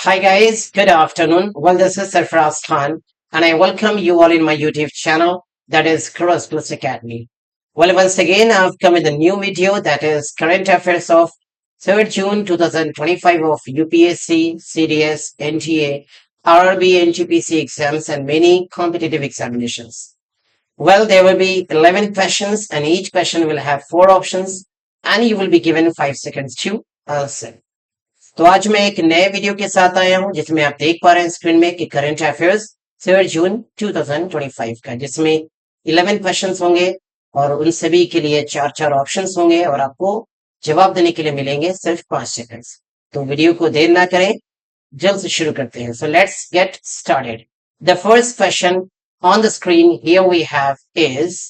Hi guys, good afternoon. Well, this is Sarfaraz Khan, and I welcome you all in my YouTube channel that is Cross Plus Academy. Well, once again, I've come with a new video that is current affairs of 3rd June 2025 of UPSC, CDS, NTA, RRB, NTPC exams, and many competitive examinations. Well, there will be 11 questions, and each question will have four options, and you will be given 5 seconds to answer. तो आज मैं एक नए video के साथ आया हूं जिसमें आप देख पा रहे हैं स्क्रीन में कि करंट अफेयर्स 3 जून 2025 का जिसमें 11 क्वेश्चंस होंगे और उन सभी के लिए चार चार ऑप्शंस होंगे और आपको जवाब देने के लिए मिलेंगे सिर्फ 5 सेकंड्स। तो वीडियो को देर ना करें, जल्द से शुरू करते हैं। So let's get started. The first question on the screen here we have is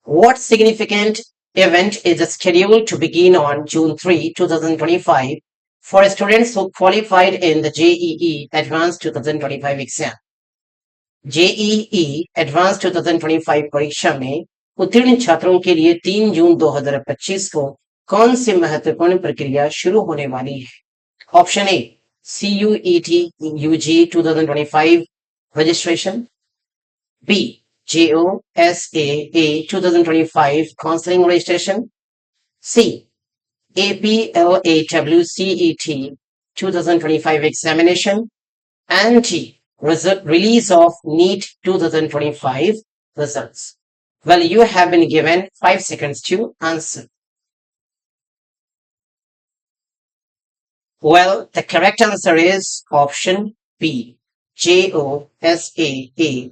what significant event is scheduled to begin on June 3, 2025 for students who qualified in the JEE Advanced 2025 exam? JEE Advanced 2025 परीक्षा में उत्तीर्ण छात्रों के लिए 3 जून 2025 को कौन सी महत्वपूर्ण प्रक्रिया शुरू होने वाली है? Option A CUET UG 2025 registration, B JOSAA 2025 counseling registration, C APLAWCET 2025 examination, and D release of NEET 2025 results. Well, you have been given 5 seconds to answer. Well, the correct answer is option B JOSAA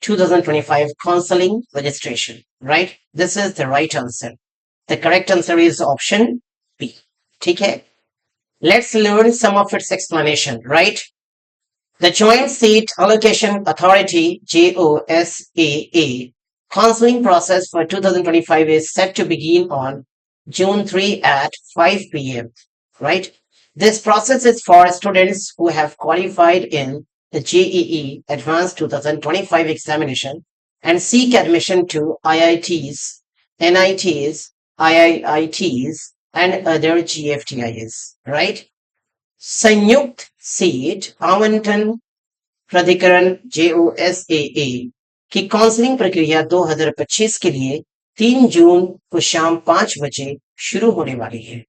2025 counseling registration, right? This is the right answer. The correct answer is option B. ठीक है? Let's learn some of its explanation, right? The Joint Seat Allocation Authority JOSAA counseling process for 2025 is set to begin on June 3 at 5 p.m., right? This process is for students who have qualified in the JEE Advanced 2025 examination and seek admission to IITs, NITs, IITs, and other GFTIs, right? संयुक्त seat आवंटन प्राधिकरण JOSAA की counselling प्रक्रिया 2025 के लिए 3 जून को शाम 5 बजे शुरू होने वाली है।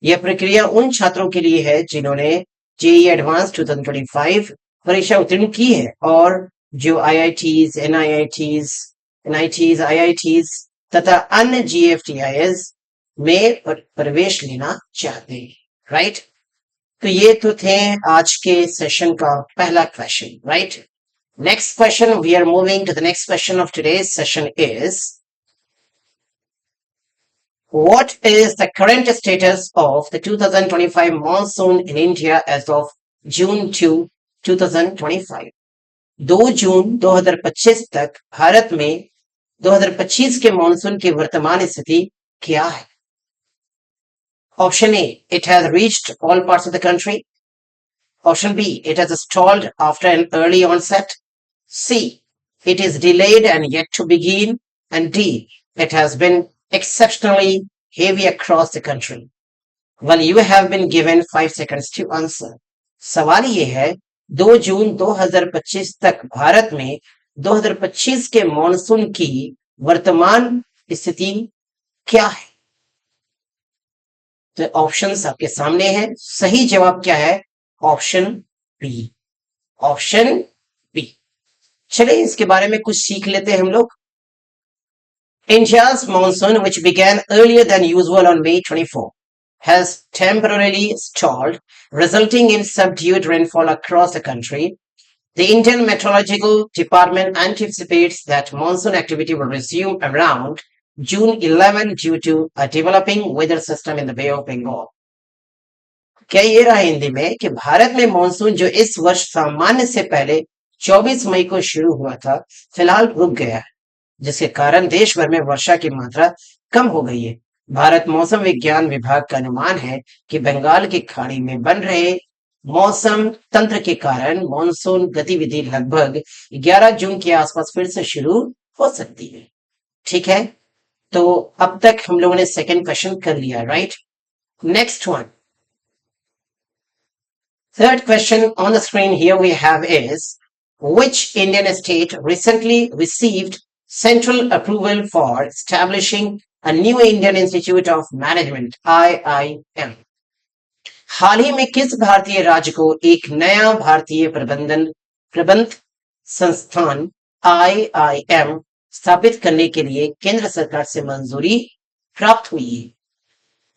यह प्रक्रिया उन छात्रों के लिए है जिन्होंने JEE एडवांस 2025 परीक्षा उत्तीर्ण की है और जो IITs, NITs, IITs तथा अन्य GFTIs में प्रवेश लेना चाहते हैं, राइट? तो ये तो थे आज के सेशन का पहला question, right? Next question, we are moving to the next question of today's session is what is the current status of the 2025 monsoon in India as of June 2, 2025? 2 जून 2025 तक भारत में 2025 के मॉनसून की वर्तमान स्थिति क्या है? Option A, it has reached all parts of the country. Option B, it has stalled after an early onset. C, it is delayed and yet to begin. And D, it has been exceptionally heavy across the country. Well, you have been given 5 seconds to answer. सवाल ये है 2 जून 2025 तक भारत में 2025 के monsoon की वर्तमान स्थिति क्या है? तो ऑप्शंस आपके सामने है। सही जवाब क्या है? Option B. Option B. चलिए इसके बारे में कुछ सीख लेते हैं हम लोग। India's monsoon, which began earlier than usual on May 24, has temporarily stalled, resulting in subdued rainfall across the country. The Indian Meteorological Department anticipates that monsoon activity will resume around June 11 due to a developing weather system in the Bay of Bengal. क्या ये रहा हिंदी में कि भारत में monsoon जो इस वर्ष सामान्य से पहले 24 मई को शुरू हुआ था, फिलहाल रुक गया है, जिसके कारण देश भर में वर्षा की मात्रा कम हो गई है। भारत मौसम विज्ञान विभाग का अनुमान है कि बंगाल की खाड़ी में बन रहे मौसम तंत्र के कारण मॉनसून गतिविधि लगभग 11 जून के आसपास फिर से शुरू हो सकती है। ठीक है, तो अब तक हम लोगों ने सेकंड क्वेश्चन कर लिया, right? Next one, Third question on the screen here we have is, which Indian state recently received central approval for establishing a new Indian Institute of Management IIM? हाल ही में किस भारतीय राज्य को एक नया भारतीय प्रबंध संस्थान IIM स्थापित करने के लिए केंद्र सरकार से मंजूरी प्राप्त हुई है?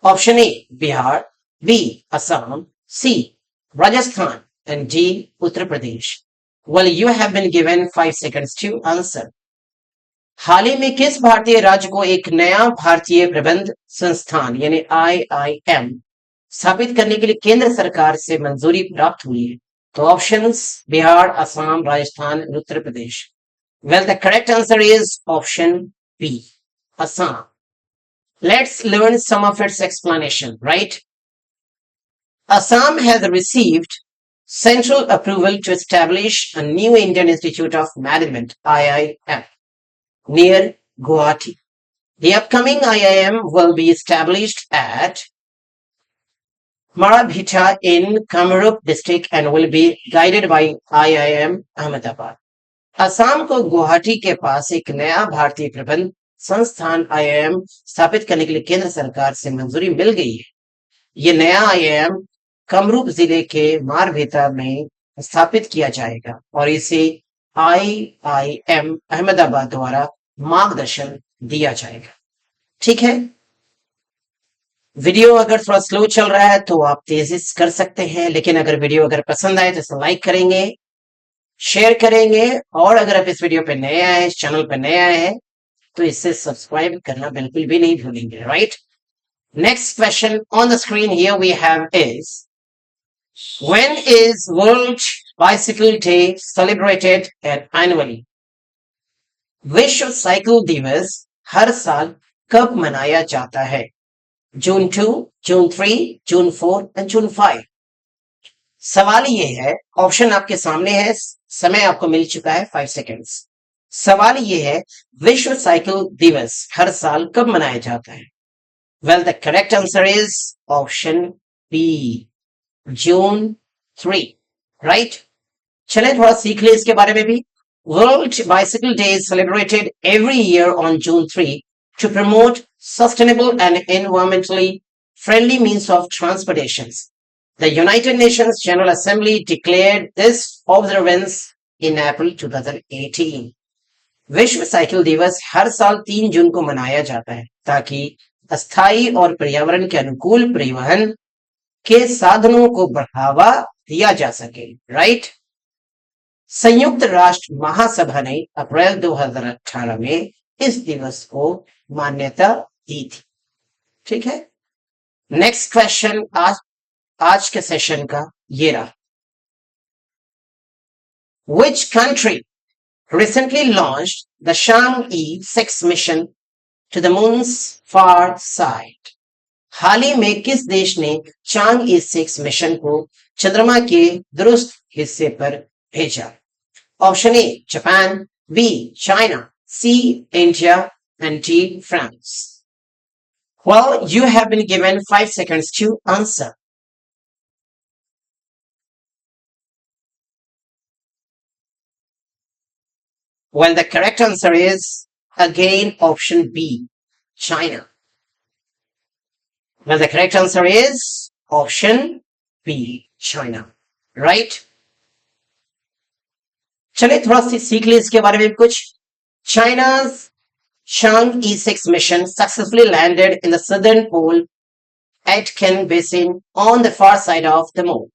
Option A Bihar, B Assam, C Rajasthan, and D Uttar Pradesh. Well, you have been given 5 seconds to answer. हाल ही में किस भारतीय राज्य को एक नया भारतीय प्रबंध संस्थान यानी IIM स्थापित करने के लिए केंद्र सरकार से मंजूरी प्राप्त हुई है? तो ऑप्शंस बिहार, असम, राजस्थान और Uttar Pradesh. Well, the correct answer is option B, Assam. Let's learn some of its explanation, right? Assam has received central approval to establish a new Indian Institute of Management IIM near Guwahati. The upcoming IIM will be established at Marabhita in Kamrup district and will be guided by IIM Ahmedabad. Assam को गुवाहाटी के पास एक नया भारतीय प्रबंध संस्थान IIM स्थापित करने के लिए केंद्र सरकार से मंजूरी मिल गई है. ये नया IIM कमरूप जिले के मारभेटा में स्थापित किया जाएगा और इसे IIM अहमदाबाद द्वारा मार्गदर्शन दिया जाएगा. ठीक है, वीडियो अगर थोड़ा स्लो चल रहा है तो आप तेजी से कर सकते हैं, लेकिन अगर वीडियो अगर पसंद आए तो इसे लाइक करेंगे, शेयर करेंगे, और अगर आप इस वीडियो पे नए आए, इस चैनल पे नए आए हैं तो इसे सब्सक्राइब करना बिल्कुल भी नहीं भूलेंगे, right? Next question on the screen here we have is, when is World Bicycle Day celebrated annually? विश्व साइकिल दिवस हर साल कब मनाया जाता है? June 2, June 3, June 4 and June 5. सवाल ये है, ऑप्शन आपके सामने है, समय आपको मिल चुका है 5 सेकेंड्स. सवाल ये है, विश्व साइकिल दिवस हर साल कब मनाया जाता है? Well, the correct answer is option B, June 3, right? चलें थोड़ा सीख ले इसके बारे में भी. World Bicycle Day is celebrated every year on June 3 to promote sustainable and environmentally friendly means of transportation. The United Nations General Assembly declared this observance in April 2018. विश्व cycle दिवस हर साल 3 जून को मनाया जाता है ताकि अस्थायी और पर्यावरण के अनुकूल परिवहन के साधनों को बढ़ावा दिया जा सके, राइट? संयुक्त राष्ट्र महासभा ने अप्रैल 2018 में इस दिवस को मान्यता दी थी. ठीक है, नेक्स्ट क्वेश्चन आज के सेशन का ये रहा. Which country recently launched the Chang'e 6 mission to the moon's far side? हाल ही में किस देश ने चांगई 6 मिशन को चंद्रमा के दुरुस्त हिस्से पर भेजा? Option A Japan, B China, C India and D France. Well, you have been given 5 seconds to answer. Well, the correct answer is again option B, China. Well, the correct answer is option B, China, right? चलिए थोड़ा सी सीख ले इसके बारे में कुछ. China's Chang'e 6 mission successfully landed in the southern pole Aitken Basin on the far side of the moon.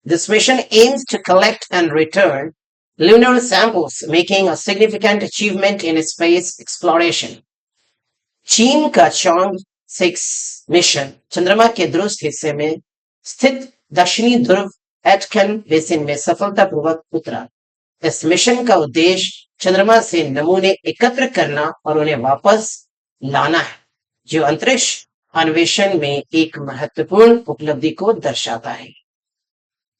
This mission aims to collect and return lunar samples, making a significant achievement in space exploration. चीन का चांग 6 mission चंद्रमा के दुरुस्त हिस्से में स्थित दक्षिणी ध्रुव एटकन basin में सफलतापूर्वक उतरा. इस मिशन का उद्देश्य चंद्रमा से नमूने एकत्र करना और उन्हें वापस लाना है, जो अंतरिक्ष अन्वेषण में एक महत्वपूर्ण उपलब्धि को दर्शाता है.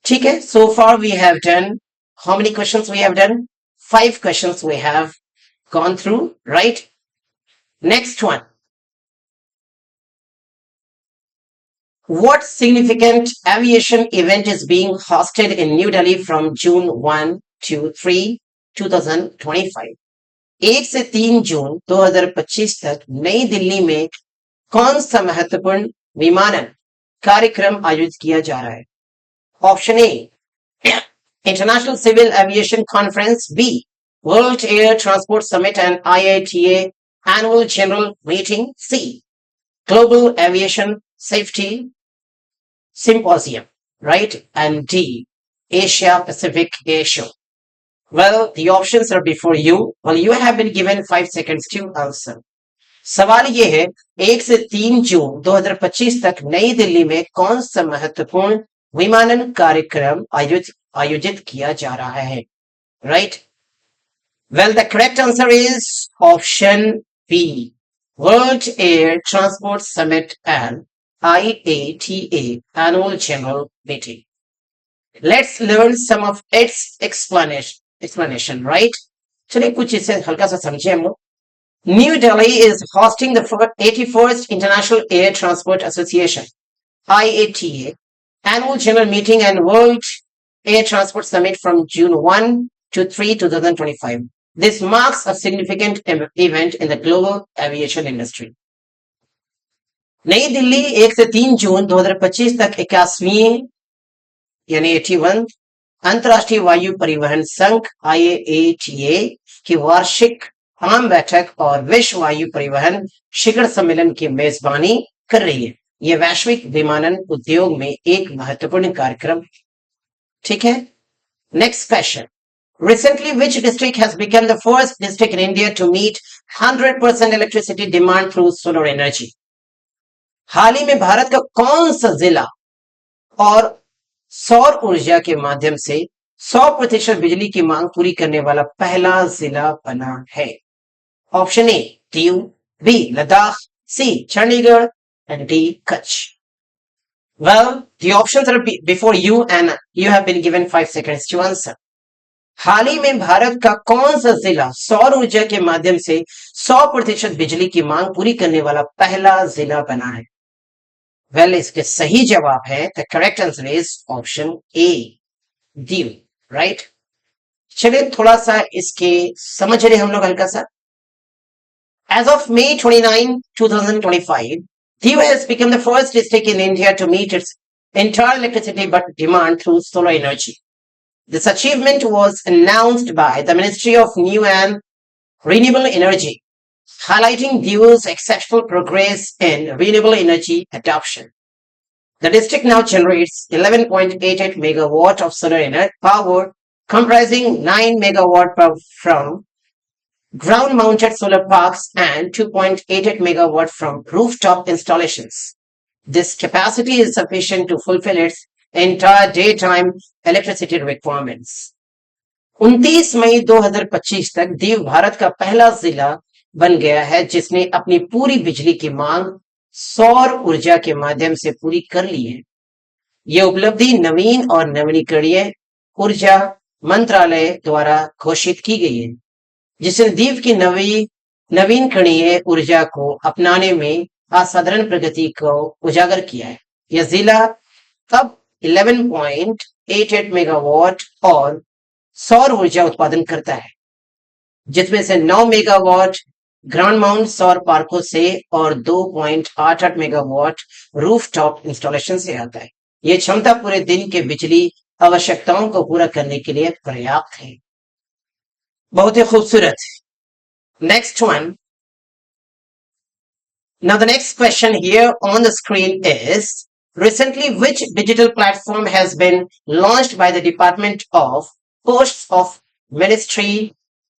ठीक है, so far we have done, how many questions we have done? 5 questions we have gone through, right? Next one. What significant aviation event is being hosted in New Delhi from June 1 to 3, 2025? 1 से 3 जून 2025 तक नई दिल्ली में कौन सा महत्वपूर्ण विमानन कार्यक्रम आयोजित किया जा रहा है? Option A, international civil aviation conference, B, world air transport summit and IATA annual general meeting, C, global aviation safety symposium, right? And D, Asia Pacific Air Show. Well, the options are before you. Well, you have been given 5 seconds to answer. सवाल ये है, 1 से 3 जून 2025 तक नई दिल्ली में कौन सा महत्वपूर्ण विमानन कार्यक्रम आयोजित किया जा रहा है? Right? Well, the correct answer is option B, World Air Transport Summit and IATA Annual General Meeting. Let's learn some of its explanation, right? चलिए कुछ इसे हल्का सा समझे हम लोग. New Delhi is hosting the 81st International Air Transport Association IATA Annual General Meeting and World Air Transport Summit from June 1 to 3, 2025. This marks a significant event in the global aviation industry. नई दिल्ली 1 से 3 जून 2025 तक 81वीं यानी 81 अंतर्राष्ट्रीय वायु परिवहन संघ IATA की वार्षिक आम बैठक और विश्व वायु परिवहन शिखर सम्मेलन की मेजबानी कर रही है. यह वैश्विक विमानन उद्योग में एक महत्वपूर्ण कार्यक्रम. ठीक है. Next question. Recently, which district has become the first district in India to meet 100% electricity demand through solar energy? हाल ही में भारत का कौन सा जिला और सौर ऊर्जा के माध्यम से 100% बिजली की मांग पूरी करने वाला पहला जिला बना है? Option A, Diu, B, Ladakh, C, Chandigarh and D, Kutch. Well, the options are before you and you have been given 5 seconds to answer. हाल ही में भारत का कौन सा जिला सौर ऊर्जा के माध्यम से 100% बिजली की मांग पूरी करने वाला पहला जिला बना है? वेल, इसके सही जवाब है, the correct answer is option A, Diu. Right. चलिए थोड़ा सा इसके समझ रहे हम लोग हल्का सा. As of May 29, 2025, Diu has become the first district in India to meet its entire electricity demand through solar energy. This achievement was announced by the Ministry of New and Renewable Energy, highlighting Diu's exceptional progress in renewable energy adoption. The district now generates 11.88 megawatt of solar energy power, comprising 9 megawatt from ground-mounted solar parks and 2.88 megawatt from rooftop installations. This capacity is sufficient to fulfill its entire daytime electricity requirements. 29 मई 2025 तक दीव भारत का पहला जिला बन गया है जिसने अपनी पूरी बिजली की मांग सौर ऊर्जा के माध्यम से पूरी कर ली है. यह उपलब्धि नवीन और नवीनीकरणीय ऊर्जा मंत्रालय द्वारा घोषित की गई है, जिसने दीव की नवीनकरणीय ऊर्जा को अपनाने में असाधारण प्रगति को उजागर किया है. यह जिला अब 11.88 मेगावाट और सौर ऊर्जा उत्पादन करता है, जिसमें से 9 मेगावाट ग्राउंड माउंट सौर पार्कों से और 2.88 मेगावाट रूफटॉप इंस्टॉलेशन से आता है. यह क्षमता पूरे दिन के बिजली आवश्यकताओं को पूरा करने के लिए पर्याप्त है. बहुत ही खूबसूरत. Next one. Now the next question here on the screen is, recently which digital platform has been launched by the Department of Posts of Ministry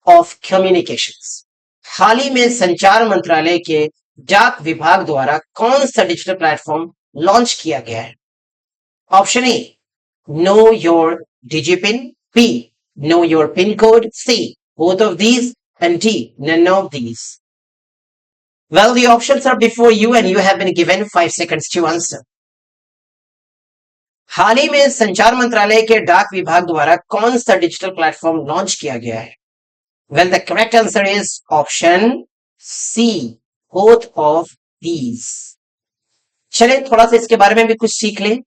of Communications? हाल ही में संचार मंत्रालय के डाक विभाग द्वारा कौन सा डिजिटल प्लेटफॉर्म लॉन्च किया गया है? Option A, Know Your DigiPin, B, Know Your PIN code, C, both of these, and D, none of these. Well, the options are before you and you have been given 5 seconds to answer. हाल ही में संचार मंत्रालय के डाक विभाग द्वारा कौन सा डिजिटल प्लेटफॉर्म लॉन्च किया गया है? Well, the correct answer is option C, both of these. चले थोड़ा सा इसके बारे में भी कुछ सीख लें।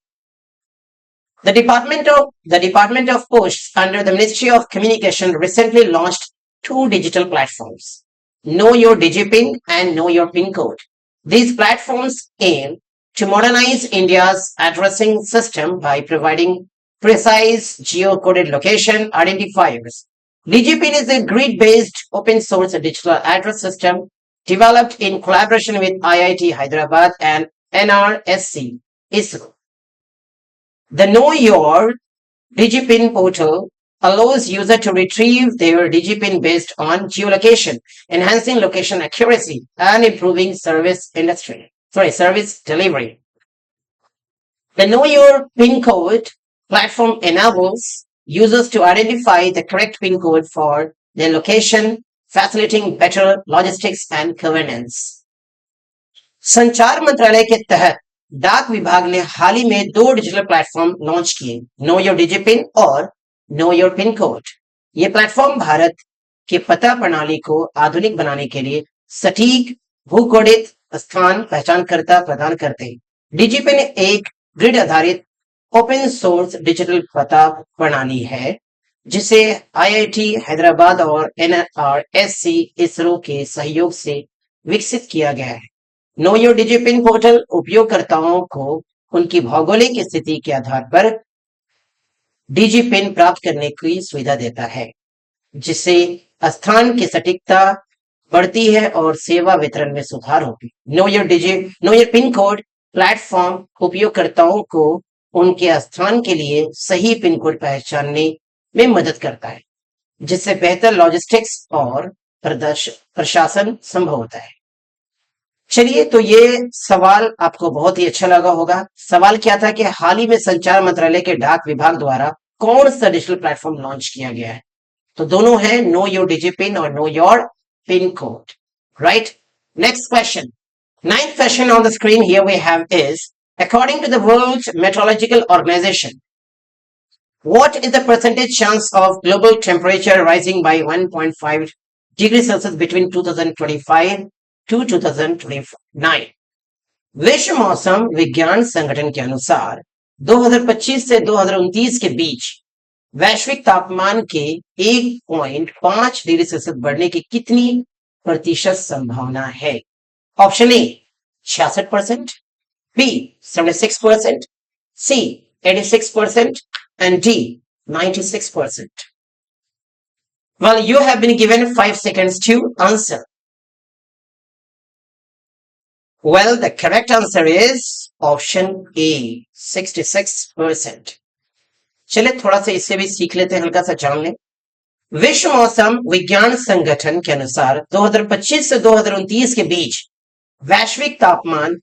The Department of Posts under the Ministry of Communication recently launched two digital platforms, Know Your DigiPin and Know Your PIN Code. These platforms aim to modernize India's addressing system by providing precise geo-coded location identifiers. DigiPin is a grid-based open-source digital address system developed in collaboration with IIT Hyderabad and NRSC, ISRO. The Know Your DigiPin portal allows users to retrieve their DigiPin based on geolocation, enhancing location accuracy and improving service delivery. The Know Your PIN code platform enables users to identify the correct PIN code for their location, facilitating better logistics and governance. संचार मंत्रालय के तहत डाक विभाग ने हाल ही में दो डिजिटल प्लेटफॉर्म लॉन्च किए, नो योर डिजिपिन और नो योर पिन कोड। ये प्लेटफॉर्म भारत के पता प्रणाली को आधुनिक बनाने के लिए सटीक भूकोडित स्थान पहचानकर्ता प्रदान करते हैं। डिजिपिन एक ग्रिड आधारित ओपन सोर्स डिजिटल पता प्रणाली है जिसे आईआईटी हैदराबाद और एनआरएससी इसरो के सहयोग से विकसित किया गया है। नो योर डिजिपिन पोर्टल उपयोगकर्ताओं को उनकी भौगोलिक स्थिति के आधार पर डिजिपिन प्राप्त करने की सुविधा देता है, जिससे स्थान की सटीकता बढ़ती है और सेवा वितरण में सुधार होती है। Know your pin code platform उपयोगकर्ताओं को उनके स्थान के लिए सही पिन कोड पहचानने में मदद करता है, जिससे बेहतर लॉजिस्टिक्स और प्रशासन संभव होता है। चलिए, तो ये सवाल आपको बहुत ही अच्छा लगा होगा। सवाल क्या था कि हाल ही में संचार मंत्रालय के डाक विभाग द्वारा कौन सा डिजिटल प्लेटफॉर्म लॉन्च किया गया है? तो दोनों है नो योर डिजिपिन और know your pin code, right? Next question, 9th question on the screen here we have is, according to the World Meteorological Organization, what is the percentage chance of global temperature rising by 1.5 degrees Celsius between 2025 to 2029? विश्व मौसम विज्ञान संगठन के अनुसार 2025 से 2029 के बीच वैश्विक तापमान के 1.5 डिग्री सेल्सियस बढ़ने की कितनी प्रतिशत संभावना है? Option A 66%, B 76%, C 86% and D 96%. Well, you have been given 5 seconds to answer. Well, the correct answer is option A 66%. चले थोड़ा सा इससे भी सीख लेते हैं, हल्का सा जान लें। विश्व मौसम विज्ञान संगठन के अनुसार 2025 से 2029 के बीच वैश्विक तापमान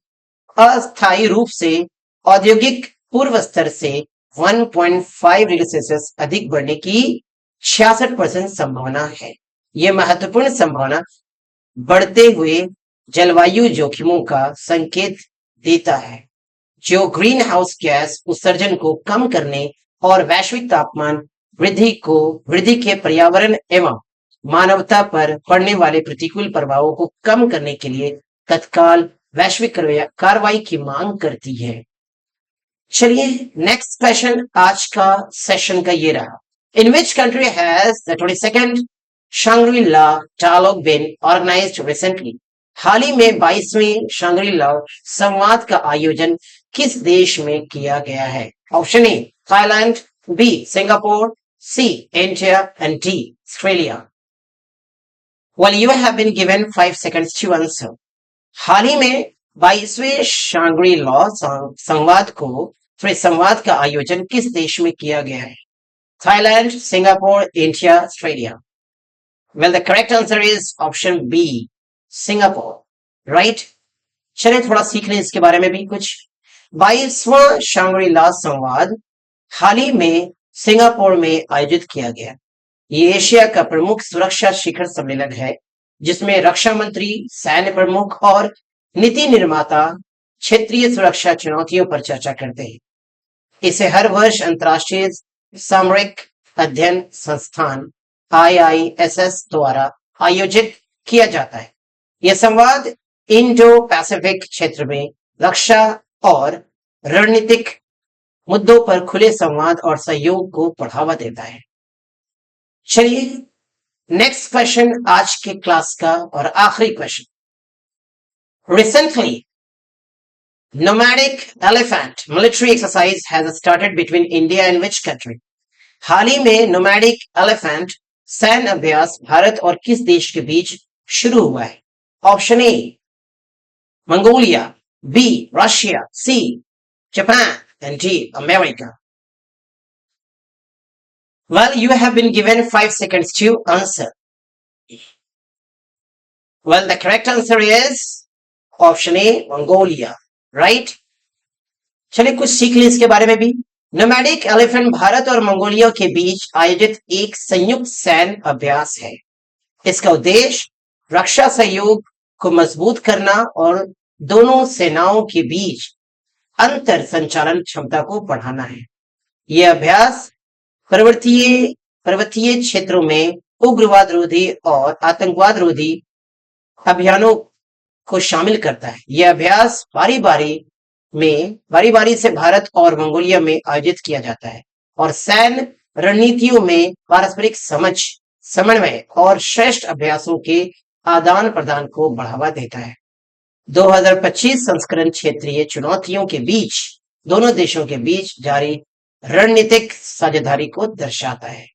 अस्थायी रूप से औद्योगिक पूर्व स्तर से 1.5 डिग्री सेल्सियस अधिक बढ़ने की 66% संभावना है। यह महत्वपूर्ण संभावना बढ़ते हुए जलवायु जोखिमों का संकेत देता है, जो ग्रीन हाउस गैस उत्सर्जन को कम करने और वैश्विक तापमान वृद्धि के पर्यावरण एवं मानवता पर पड़ने वाले प्रतिकूल प्रभावों को कम करने के लिए तत्काल वैश्विक कार्रवाई की मांग करती है। चलिए, नेक्स्ट क्वेश्चन आज का सेशन का ये रहा, in which country has the 22nd Shangri-La Dialogue been organized recently? हाल ही में 22वें शांग्री-ला संवाद का आयोजन किस देश में किया गया है? Option A Thailand, B Singapore, C India and D Australia. Well, you have been given 5 seconds to answer. हाल ही में 22वें शांग्री-ला संवाद का आयोजन किस देश में किया गया है? Thailand, Singapore, India, Australia. Well, the correct answer is option B, Singapore, right? चलिए थोड़ा सीख लें इसके बारे में भी कुछ। 22वां शांग्री-ला संवाद हाल ही में सिंगापुर में आयोजित किया गया। ये एशिया का प्रमुख सुरक्षा शिखर सम्मेलन है, जिसमें रक्षा मंत्री, सैन्य प्रमुख और नीति निर्माता क्षेत्रीय सुरक्षा चुनौतियों पर चर्चा करते हैं। इसे हर वर्ष अंतर्राष्ट्रीय सामरिक अध्ययन संस्थान IISS द्वारा आयोजित किया जाता है। यह संवाद इंडो पैसिफिक क्षेत्र में रक्षा और रणनीतिक मुद्दों पर खुले संवाद और सहयोग को बढ़ावा देता है। चलिए नेक्स्ट क्वेश्चन आज के क्लास का और आखिरी question. Recently nomadic elephant military exercise has started between India and which country? हाल ही में nomadic elephant सैन्य अभ्यास भारत और किस देश के बीच शुरू हुआ है? Option A Mongolia, B Russia, C Japan and D America. Well, you have been given 5 seconds to answer. Well, the correct answer is option A Mongolia. Right? चलिए कुछ सीख ली इसके बारे में भी। नोमैडिक एलिफेंट भारत और मंगोलिया के बीच आयोजित एक संयुक्त सैन्य अभ्यास है। इसका उद्देश्य रक्षा सहयोग को मजबूत करना और दोनों सेनाओं के बीच अंतर संचालन क्षमता को बढ़ाना है। यह अभ्यास पर्वतीय क्षेत्रों में उग्रवाद रोधी और आतंकवाद रोधी अभियानों को शामिल करता है। यह अभ्यास बारी बारी से भारत और मंगोलिया में आयोजित किया जाता है और सैन्य रणनीतियों में पारस्परिक समझ, समन्वय और श्रेष्ठ अभ्यासों के आदान प्रदान को बढ़ावा देता है। 2025 संस्करण क्षेत्रीय चुनौतियों के बीच दोनों देशों के बीच जारी रणनीतिक साझेदारी को दर्शाता है।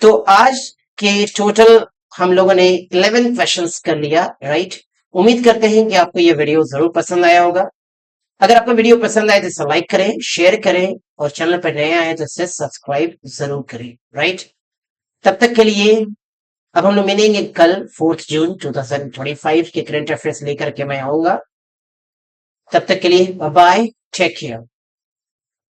तो आज के टोटल हम लोगों ने 11 क्वेश्चंस कर लिया, राइट। उम्मीद करते हैं कि आपको ये वीडियो जरूर पसंद आया होगा। अगर आपको वीडियो पसंद आए तो इसे लाइक करें, शेयर करें और चैनल पर नए आए तो इसे सब्सक्राइब जरूर करें, राइट। तब तक के लिए अब हम लोग मिलेंगे कल 4 जून 2025 के करंट अफेयर्स लेकर के मैं आऊंगा। तब तक के लिए बाय बाय, टेक केयर।